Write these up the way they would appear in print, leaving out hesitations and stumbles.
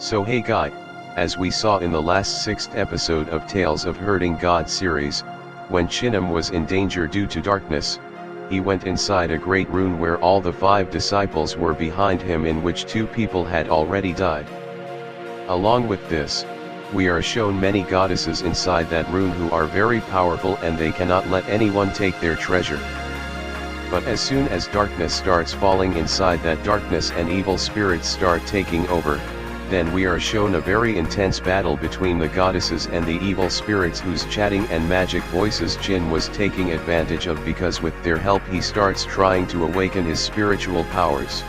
So hey guy, as we saw in the last 6th episode of Tales of Hurting God series, when Chinnam was in danger due to darkness, he went inside a great room where all the 5 disciples were behind him, in which 2 people had already died. Along with this, we are shown many goddesses inside that room who are very powerful and they cannot let anyone take their treasure. But as soon as darkness starts falling inside that darkness and evil spirits start taking over, then we are shown a very intense battle between the goddesses and the evil spirits whose chatting and magic voices Jin was taking advantage of, because with their help he starts trying to awaken his spiritual powers.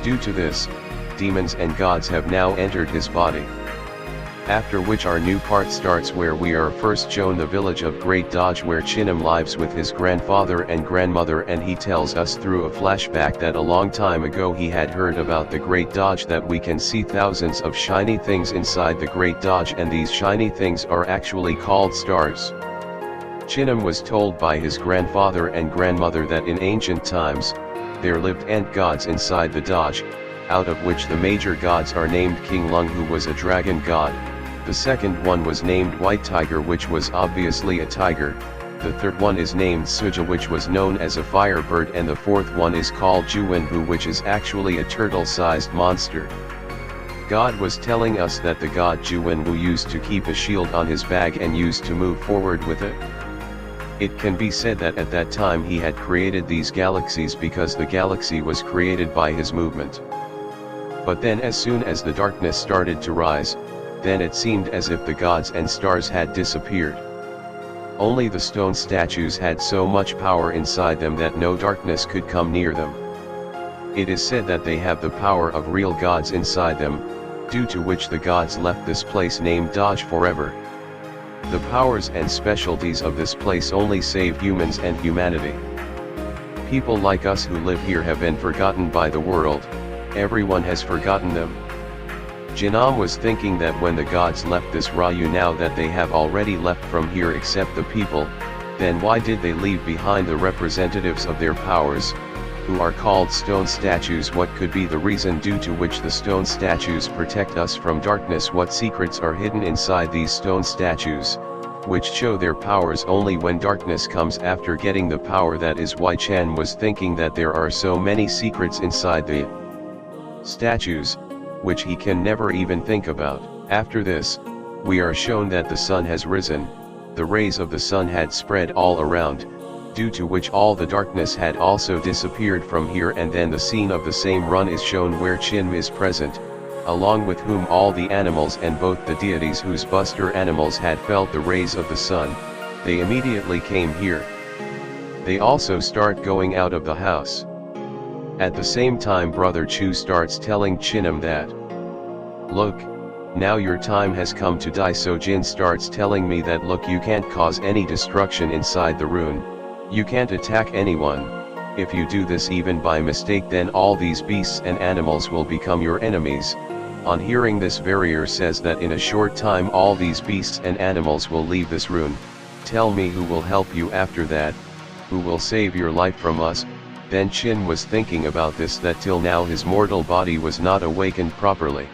Due to this, demons and gods have now entered his body. After which our new part starts, where we are first shown the village of Great Dodge, where Chinnam lives with his grandfather and grandmother, and he tells us through a flashback that a long time ago he had heard about the Great Dodge, that we can see thousands of shiny things inside the Great Dodge, and these shiny things are actually called stars. Chinnam was told by his grandfather and grandmother that in ancient times, there lived ant gods inside the Dodge, out of which the major gods are named King Lung, who was a dragon god. The second one was named White Tiger, which was obviously a tiger. The third one is named Suja, which was known as a firebird, and the fourth one is called Juwenhu, which is actually a turtle-sized monster. God was telling us that the god Juwenhu used to keep a shield on his back and used to move forward with it. It can be said that at that time he had created these galaxies because the galaxy was created by his movement. But then as soon as the darkness started to rise, then it seemed as if the gods and stars had disappeared. Only the stone statues had so much power inside them that no darkness could come near them. It is said that they have the power of real gods inside them, due to which the gods left this place named Dodge forever. The powers and specialties of this place only save humans and humanity. People like us who live here have been forgotten by the world. Everyone has forgotten them. Jinnam was thinking that when the gods left this Ryu, now that they have already left from here except the people, then why did they leave behind the representatives of their powers, who are called stone statues? What could be the reason due to which the stone statues protect us from darkness? What secrets are hidden inside these stone statues, which show their powers only when darkness comes after getting the power? That is why Chan was thinking that there are so many secrets inside the statues, which he can never even think about. After this, we are shown that the sun has risen, the rays of the sun had spread all around, due to which all the darkness had also disappeared from here, and then the scene of the same run is shown where Chin is present, along with whom all the animals and both the deities whose buster animals had felt the rays of the sun, they immediately came here. They also start going out of the house. At the same time Brother Chu starts telling Chinnam that, "Look, now your time has come to die." So Jin starts telling me that, "Look, you can't cause any destruction inside the rune, you can't attack anyone. If you do this even by mistake, then all these beasts and animals will become your enemies." On hearing this, Warrior says that in a short time all these beasts and animals will leave this rune. "Tell me who will help you after that, who will save your life from us?" Then Chin was thinking about this, that till now his mortal body was not awakened properly,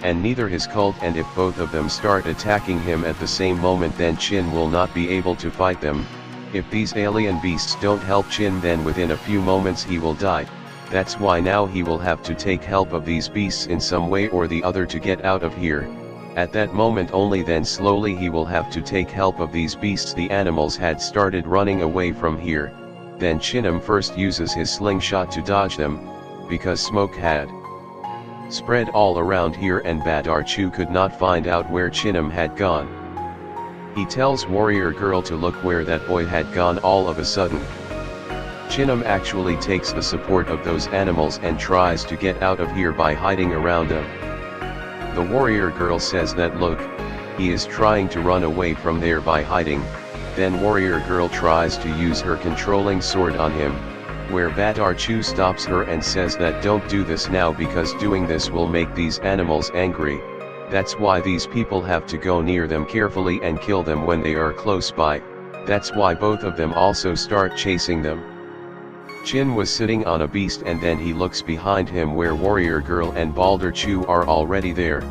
and neither his cult, and if both of them start attacking him at the same moment, then Chin will not be able to fight them. If these alien beasts don't help Chin, then within a few moments he will die. That's why now he will have to take help of these beasts in some way or the other to get out of here. At that moment only then slowly he will have to take help of these beasts. The animals had started running away from here. Then Chinnam first uses his slingshot to dodge them, because smoke had spread all around here and Badar Chu could not find out where Chinnam had gone. He tells Warrior Girl to look where that boy had gone. All of a sudden, Chinnam actually takes the support of those animals and tries to get out of here by hiding around them. The Warrior Girl says that, "Look, he is trying to run away from there by hiding." Then Warrior Girl tries to use her controlling sword on him, where Badar Chu stops her and says that don't do this now, because doing this will make these animals angry. That's why these people have to go near them carefully and kill them when they are close by. That's why both of them also start chasing them. Chin was sitting on a beast and then he looks behind him where Warrior Girl and Balder Chu are already there.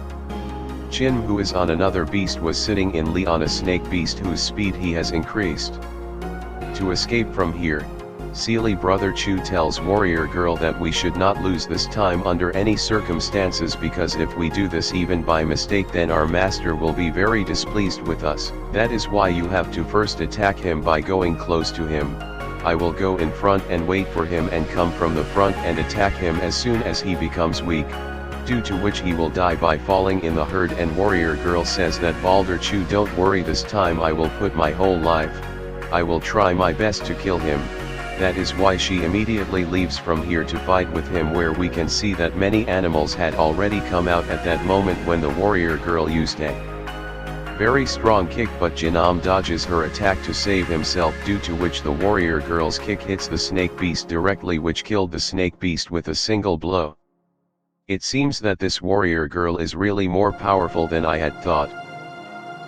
Chin, who is on another beast, was sitting in Lee on a snake beast whose speed he has increased. To escape from here, Seely Brother Chu tells Warrior Girl that we should not lose this time under any circumstances, because if we do this even by mistake then our master will be very displeased with us. That is why you have to first attack him by going close to him. I will go in front and wait for him and come from the front and attack him as soon as he becomes weak, due to which he will die by falling in the herd. And Warrior Girl says that Balder Chu, don't worry, this time I will put my whole life. I will try my best to kill him. That is why she immediately leaves from here to fight with him, where we can see that many animals had already come out at that moment when the Warrior Girl used a very strong kick, but Jinam dodges her attack to save himself, due to which the Warrior Girl's kick hits the snake beast directly, which killed the snake beast with a single blow. It seems that this Warrior Girl is really more powerful than I had thought.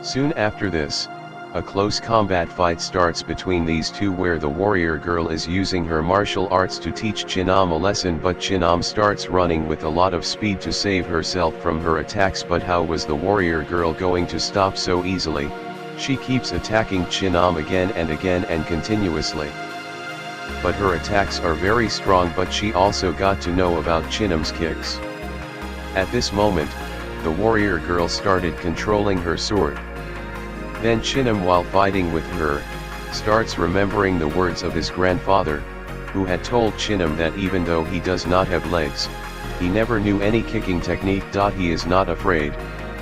Soon after this, a close combat fight starts between these two, where the Warrior Girl is using her martial arts to teach Chinam a lesson, but Chinam starts running with a lot of speed to save herself from her attacks. But how was the Warrior Girl going to stop so easily? She keeps attacking Chinam again and continuously. But her attacks are very strong, but she also got to know about Chinam's kicks. At this moment, the Warrior Girl started controlling her sword. Then Chinam, while fighting with her, starts remembering the words of his grandfather, who had told Chinam that even though he does not have legs, he never knew any kicking technique. He is not afraid.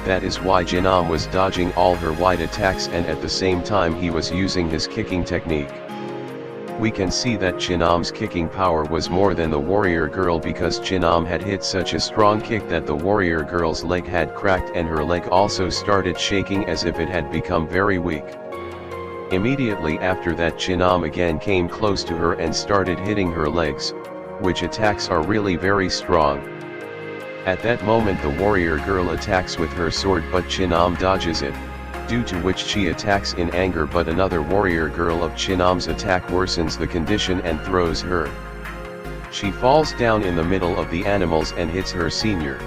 That is why Chinam was dodging all her wide attacks, and at the same time he was using his kicking technique. We can see that Chinam's kicking power was more than the Warrior Girl, because Chinam had hit such a strong kick that the Warrior Girl's leg had cracked and her leg also started shaking as if it had become very weak. Immediately after that, Chinam again came close to her and started hitting her legs, which attacks are really very strong. At that moment the Warrior Girl attacks with her sword, but Chinam dodges it, due to which she attacks in anger, but another Warrior Girl of Chinam's attack worsens the condition and throws her. She falls down in the middle of the animals and hits her senior.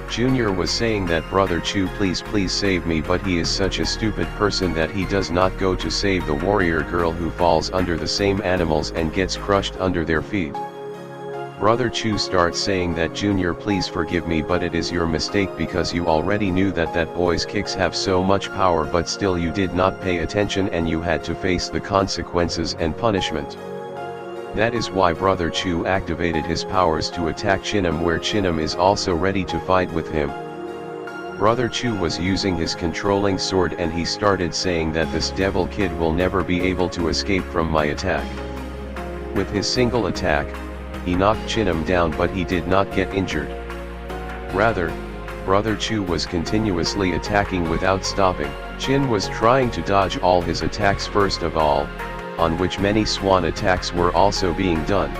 Junior was saying that Brother Chu, please save me, but he is such a stupid person that he does not go to save the Warrior Girl, who falls under the same animals and gets crushed under their feet. Brother Chu starts saying that Junior, please forgive me, but it is your mistake, because you already knew that that boy's kicks have so much power, but still you did not pay attention and you had to face the consequences and punishment. That is why Brother Chu activated his powers to attack Chinam, where Chinam is also ready to fight with him. Brother Chu was using his controlling sword and he started saying that this devil kid will never be able to escape from my attack. With his single attack, he knocked Chinam down, but he did not get injured. Rather, Brother Chu was continuously attacking without stopping. Chin was trying to dodge all his attacks first of all, on which many swan attacks were also being done.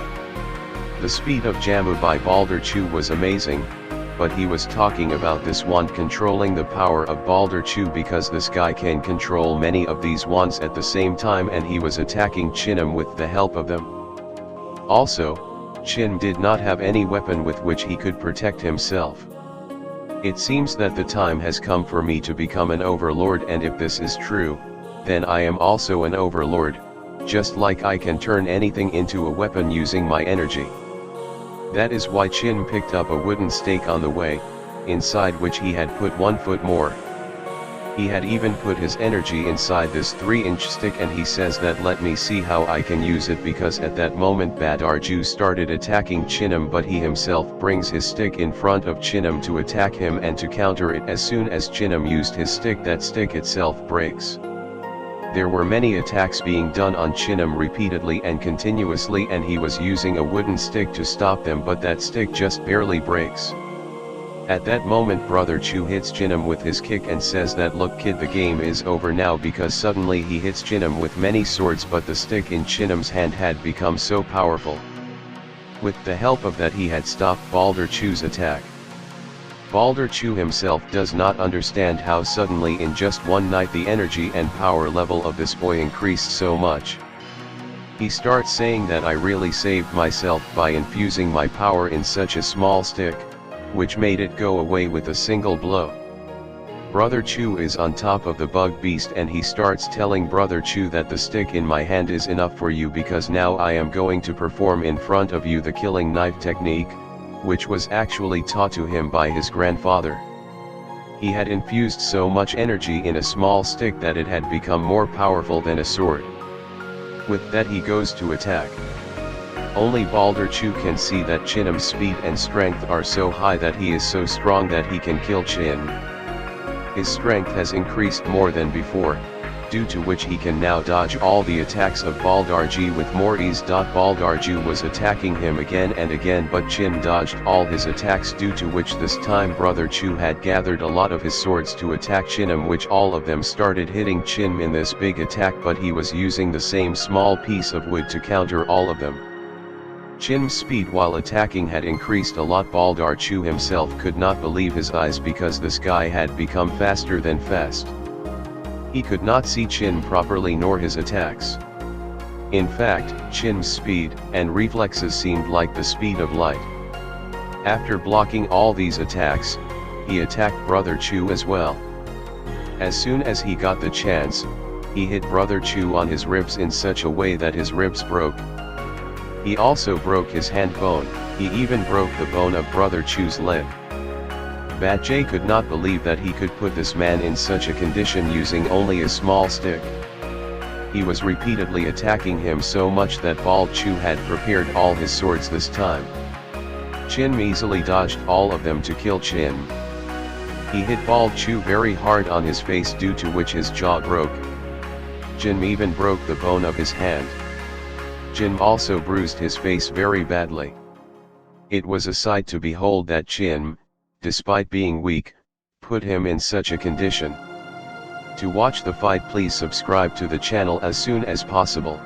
The speed of Jammu by Balder Chu was amazing, but he was talking about this wand controlling the power of Balder Chu, because this guy can control many of these wands at the same time, and he was attacking Chinam with the help of them. Also, Chin did not have any weapon with which he could protect himself. It seems that the time has come for me to become an overlord, and if this is true, then I am also an overlord, just like I can turn anything into a weapon using my energy. That is why Chin picked up a wooden stake on the way, inside which he had put 1 foot more. He had even put his energy inside this 3-inch stick, and he says that let me see how I can use it, because at that moment Badarju started attacking Chinam, but he himself brings his stick in front of Chinam to attack him and to counter it. As soon as Chinam used his stick, that stick itself breaks. There were many attacks being done on Chinam repeatedly and continuously, and he was using a wooden stick to stop them, but that stick just barely breaks. At that moment Brother Chu hits Chinam with his kick and says that look kid, the game is over now, because suddenly he hits Chinam with many swords, but the stick in Chinam's hand had become so powerful. With the help of that he had stopped Balder Chu's attack. Balder Chu himself does not understand how suddenly in just one night the energy and power level of this boy increased so much. He starts saying that I really saved myself by infusing my power in such a small stick, which made it go away with a single blow. Brother Chu is on top of the bug beast and he starts telling Brother Chu that the stick in my hand is enough for you because now I am going to perform in front of you the killing knife technique, which was actually taught to him by his grandfather. He had infused so much energy in a small stick that it had become more powerful than a sword. With that he goes to attack. Only Balder Chu can see that Chinam's speed and strength are so high that he is so strong that he can kill Chin. His strength has increased more than before, due to which he can now dodge all the attacks of Baldarji with more ease. Baldarji was attacking him again and again, but Chin dodged all his attacks, due to which this time Brother Chu had gathered a lot of his swords to attack Chinam, which all of them started hitting Chin in this big attack, but he was using the same small piece of wood to counter all of them. Chin's speed while attacking had increased a lot. Baldar Chu himself could not believe his eyes because this guy had become faster than fast. He could not see Chin properly nor his attacks. In fact, Chin's speed and reflexes seemed like the speed of light. After blocking all these attacks, he attacked Brother Chu as well. As soon as he got the chance, he hit Brother Chu on his ribs in such a way that his ribs broke. He also broke his hand bone, he even broke the bone of Brother Chu's leg. Bat J could not believe that he could put this man in such a condition using only a small stick. He was repeatedly attacking him so much that Bald Chu had prepared all his swords this time. Chin easily dodged all of them to kill Chin. He hit Bald Chu very hard on his face, due to which his jaw broke. Chin even broke the bone of his hand. Chin also bruised his face very badly. It was a sight to behold that Chin, despite being weak, put him in such a condition. To watch the fight, please subscribe to the channel as soon as possible.